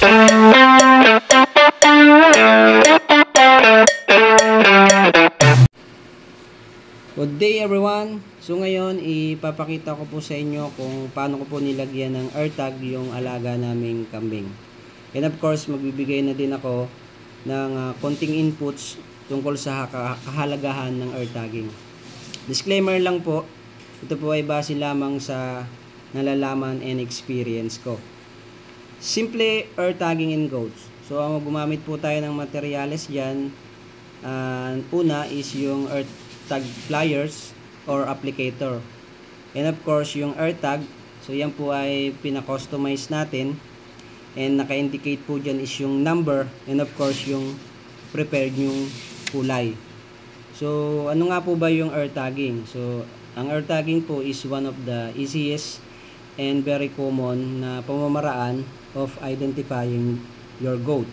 Good day everyone! So ngayon ipapakita ko po sa inyo kung paano ko po nilagyan ng AirTag yung alaga naming kambing. And of course magbibigay na din ako ng konting inputs tungkol sa kahalagahan ng AirTagging. Disclaimer lang po, ito po ay base lamang sa nalalaman and experience ko. Simple AirTagging in goats. So gumamit po tayo ng materyales dyan. Una is yung AirTag pliers or applicator. And of course, yung AirTag, so yan po ay pina-customize natin. And naka-indicate po dyan is yung number and of course yung prepared yung kulay. So, ano nga po ba yung AirTagging? So, ang AirTagging po is one of the easiest and very common na pamamaraan of identifying your goat.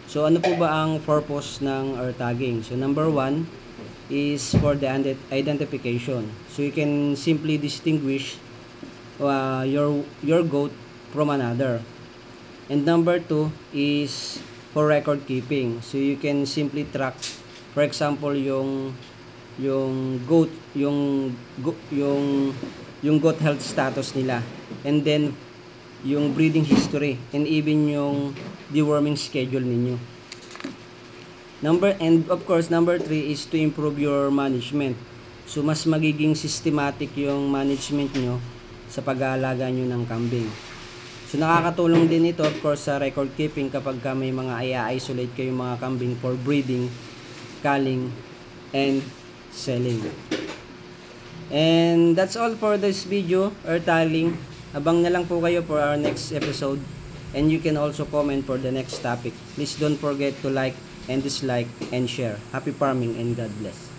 So, ano po ba ang purpose ng AirTagging? So, number one is for the identification. So you can simply distinguish your goat from another. And number two is for record keeping. So you can simply track, for example, yung goat goat health status nila, and then yung breeding history, and even yung deworming schedule ninyo. And of course, number 3 is to improve your management. So, mas magiging systematic yung management nyo sa pag-aalaga nyo ng kambing. So, nakakatulong din ito, of course, sa record keeping kapag may mga i-isolate kayo mga kambing for breeding, culling, and selling. And that's all for this video, AirTagging. Abang na lang po kayo for our next episode. And you can also comment for the next topic. Please don't forget to like and dislike and share. Happy farming and God bless.